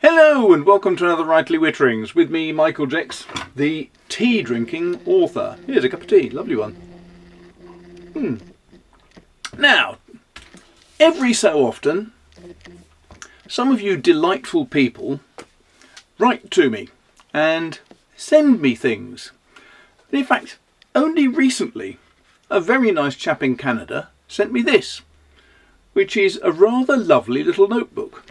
Hello and welcome to another Rightly Witterings with me, Michael Jex, the tea drinking author. Here's a cup of tea, lovely one. Now, every so often, some of you delightful people write to me and send me things. And in fact, only recently, a very nice chap in Canada sent me this, which is a rather lovely little notebook.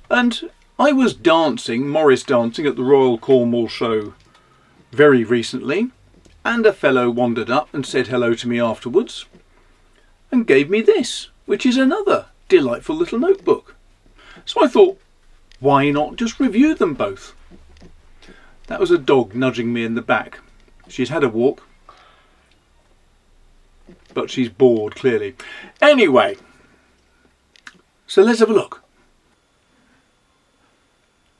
And I was Morris dancing at the Royal Cornwall Show very recently, and a fellow wandered up and said hello to me afterwards and gave me this, which is another delightful little notebook. So I thought, why not just review them both? That was a dog nudging me in the back. She's had a walk, but she's bored clearly. Anyway, so let's have a look.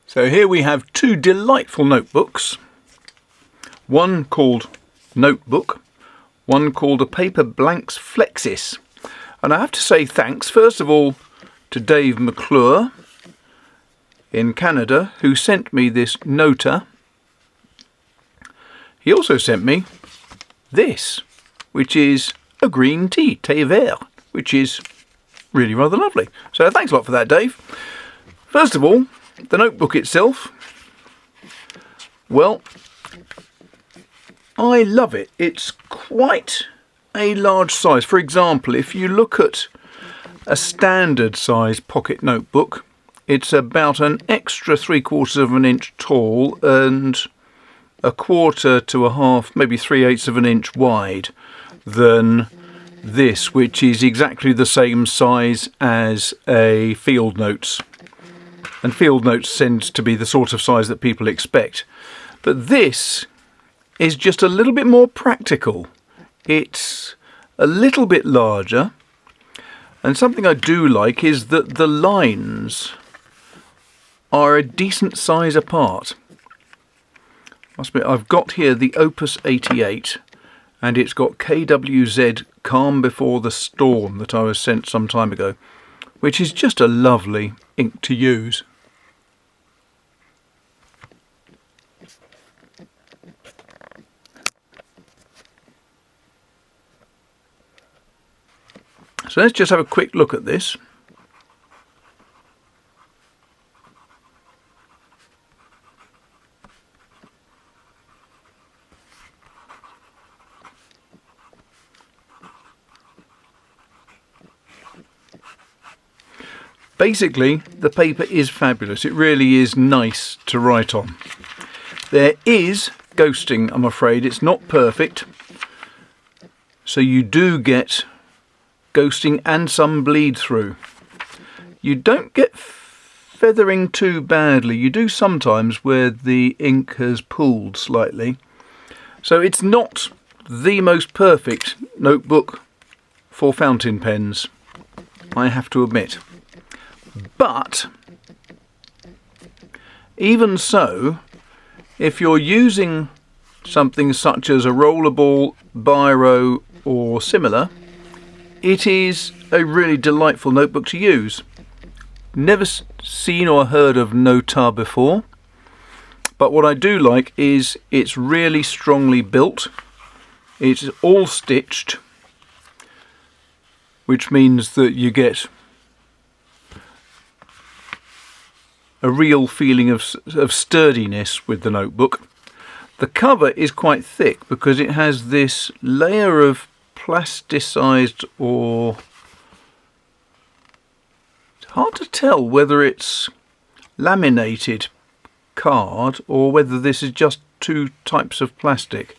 So here we have two delightful notebooks, one called Notebook, one called a Paperblanks Flexis. And I have to say thanks, first of all, to Dave McClure in Canada, who sent me this Nota. He also sent me this, which is a green tea, thé vert, which is really rather lovely. So thanks a lot for that, Dave. First of all, the notebook itself, well, I love it. It's quite a large size. For example, if you look at a standard size pocket notebook, it's about an extra 3/4 of an inch tall and 1/4 to 1/2, maybe 3/8 of an inch wide than this, which is exactly the same size as a field notes. And field notes tends to be the sort of size that people expect. But this is just a little bit more practical. It's a little bit larger. And something I do like is that the lines are a decent size apart. Must be, I've got here the Opus 88, and it's got KWZ Calm Before the Storm that I was sent some time ago, which is just a lovely ink to use. So let's just have a quick look at this. Basically, the paper is fabulous. It really is nice to write on. There is ghosting, I'm afraid. It's not perfect. So you do get ghosting and some bleed through. You don't get feathering too badly. You do sometimes where the ink has pooled slightly. So it's not the most perfect notebook for fountain pens, I have to admit. But even so, if you're using something such as a rollerball, biro or similar, it is a really delightful notebook to use. Never seen or heard of Nota before, but what I do like is it's really strongly built. It's all stitched, which means that you get a real feeling of sturdiness with the notebook. The cover is quite thick because it has this layer of plasticized, or it's hard to tell whether it's laminated card or whether this is just two types of plastic.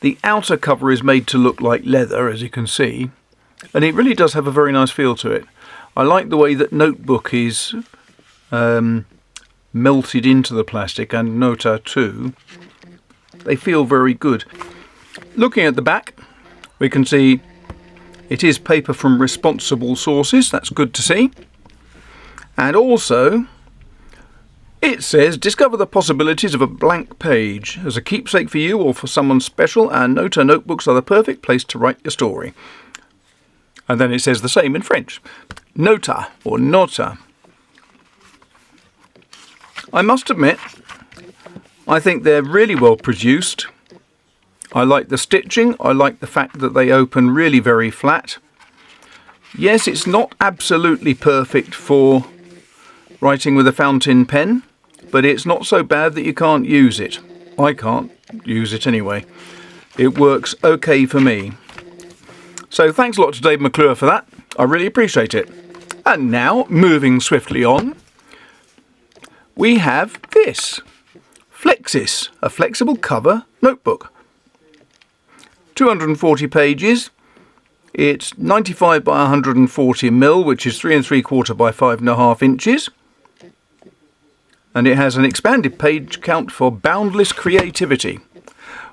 The outer cover is made to look like leather, as you can see, and it really does have a very nice feel to it. I like the way that Notebook is melted into the plastic, and Nota too. They feel very good. Looking at the back, we can see it is paper from responsible sources. That's good to see. And also it says, discover the possibilities of a blank page. As a keepsake for you or for someone special, and Nota notebooks are the perfect place to write your story. And then it says the same in French. Nota or Nota. I must admit, I think they're really well produced. I like the stitching. I like the fact that they open really very flat. Yes, it's not absolutely perfect for writing with a fountain pen, but it's not so bad that you can't use it. I can't use it anyway. It works okay for me. So thanks a lot to Dave McClure for that. I really appreciate it. And now, moving swiftly on, we have this. Flexis, a flexible cover notebook. 240 pages. It's 95 by 140 mil, which is 3 3/4 by 5.5 inches. And it has an expanded page count for boundless creativity.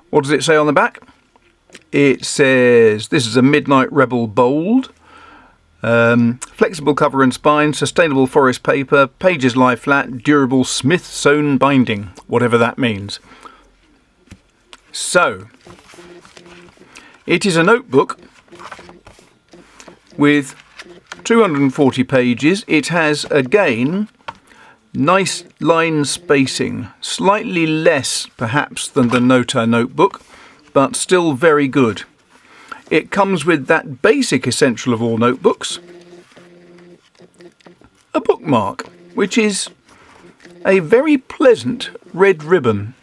What does it say on the back? It says, this is a Midnight Rebel bold. Flexible cover and spine, sustainable forest paper, pages lie flat, durable Smith sewn binding, whatever that means. So, it is a notebook with 240 pages. It has, again, nice line spacing, slightly less perhaps than the Nota notebook, but still very good. It comes with that basic essential of all notebooks, a bookmark, which is a very pleasant red ribbon.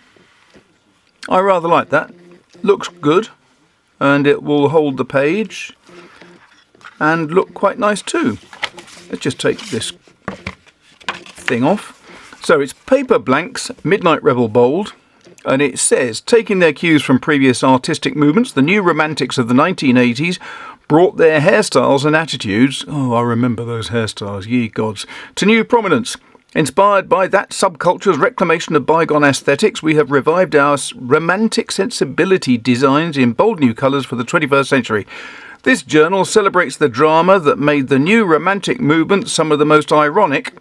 I rather like that. Looks good, and it will hold the page and look quite nice too. Let's just take this thing off. So it's Paperblanks Midnight Rebel bold. And it says, taking their cues from previous artistic movements, the new romantics of the 1980s brought their hairstyles and attitudes, oh, I remember those hairstyles, ye gods, to new prominence. Inspired by that subculture's reclamation of bygone aesthetics, we have revived our romantic sensibility designs in bold new colours for the 21st century. This journal celebrates the drama that made the new romantic movement some of the most ironic.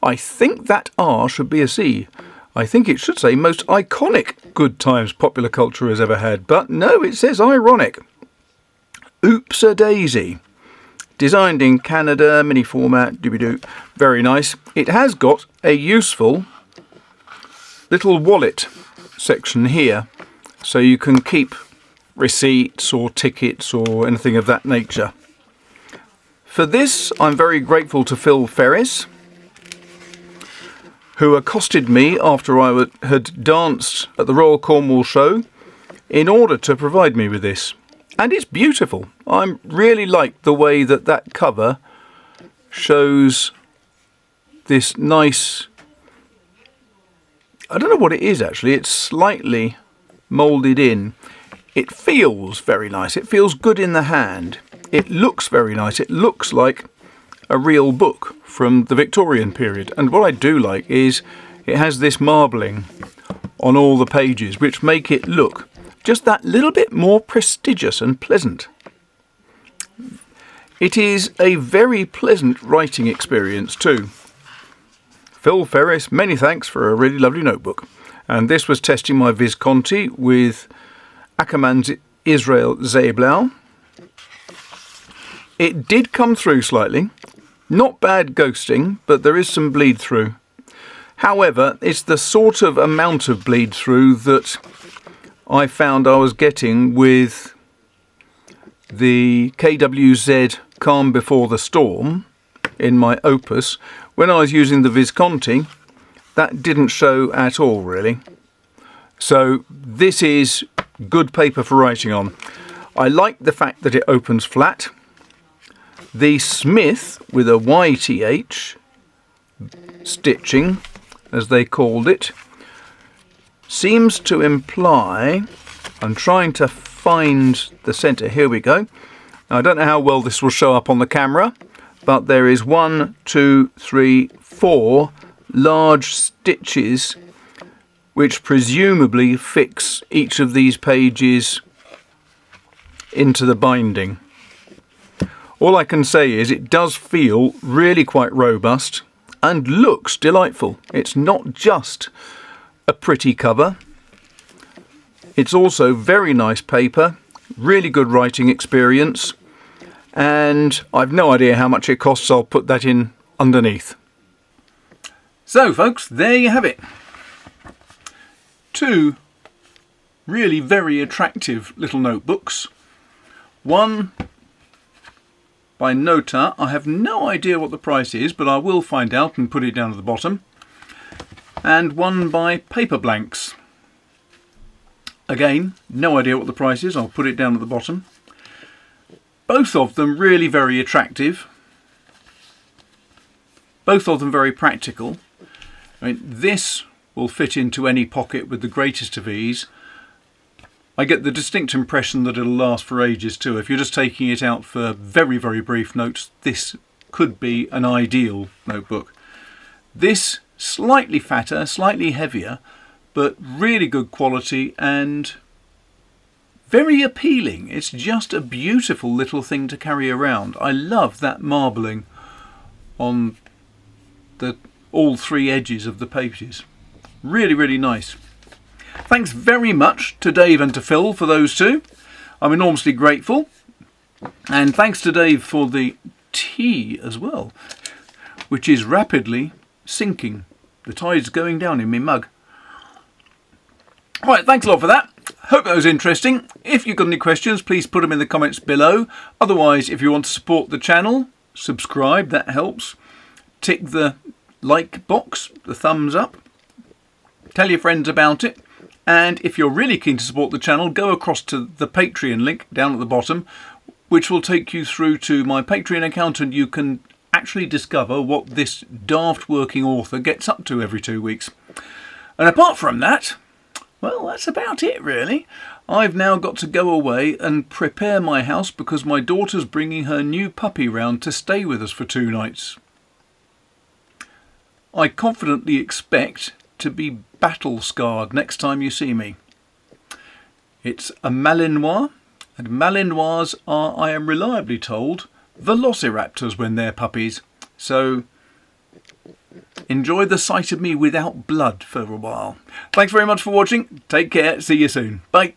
I think that R should be a C. I think it should say most iconic good times popular culture has ever had, but no, it says ironic. Oops-a-daisy. Designed in Canada, mini format, doobie-doo. Very nice. It has got a useful little wallet section here, so you can keep receipts or tickets or anything of that nature. For this, I'm very grateful to Phil Ferris, who accosted me after I had danced at the Royal Cornwall Show in order to provide me with this. And it's beautiful. I really like the way that that cover shows this nice, I don't know what it is actually, it's slightly moulded in. It feels very nice, it feels good in the hand. It looks very nice, it looks like a real book from the Victorian period. And what I do like is it has this marbling on all the pages, which make it look just that little bit more prestigious and pleasant. It is a very pleasant writing experience too. Phil Ferris, many thanks for a really lovely notebook. And this was testing my Visconti with Ackermann's Israel Zeeblau. It did come through slightly. Not bad ghosting, but there is some bleed through. However, it's the sort of amount of bleed through that I found I was getting with the KWZ Calm Before the Storm in my Opus. When I was using the Visconti, that didn't show at all really. So this is good paper for writing on. I like the fact that it opens flat. The Smith, with a YTH stitching, as they called it, seems to imply, I'm trying to find the centre, here we go. Now, I don't know how well this will show up on the camera, but there is 1, 2, 3, 4 large stitches which presumably fix each of these pages into the binding. All I can say is it does feel really quite robust and looks delightful. It's not just a pretty cover. It's also very nice paper, really good writing experience, and I've no idea how much it costs. I'll put that in underneath. So folks, there you have it. Two really very attractive little notebooks. One by Nota. I have no idea what the price is, but I will find out and put it down at the bottom. And one by Paperblanks. Again, no idea what the price is. I'll put it down at the bottom. Both of them really very attractive. Both of them very practical. I mean, this will fit into any pocket with the greatest of ease. I get the distinct impression that it'll last for ages too. If you're just taking it out for very, very brief notes, this could be an ideal notebook. This, slightly fatter, slightly heavier, but really good quality and very appealing. It's just a beautiful little thing to carry around. I love that marbling on all three edges of the pages. Really, really nice. Thanks very much to Dave and to Phil for those two. I'm enormously grateful. And thanks to Dave for the tea as well, which is rapidly sinking. The tide's going down in my mug. Right, thanks a lot for that. Hope that was interesting. If you've got any questions, please put them in the comments below. Otherwise, if you want to support the channel, subscribe, that helps. Tick the like box, the thumbs up. Tell your friends about it. And if you're really keen to support the channel, go across to the Patreon link down at the bottom, which will take you through to my Patreon account, and you can actually discover what this daft working author gets up to every 2 weeks. And apart from that, well, that's about it really. I've now got to go away and prepare my house because my daughter's bringing her new puppy round to stay with us for 2 nights. I confidently expect to be battle scarred next time you see me. It's a Malinois, and Malinois are, I am reliably told, velociraptors when they're puppies. So enjoy the sight of me without blood for a while. Thanks very much for watching. Take care. See you soon. Bye.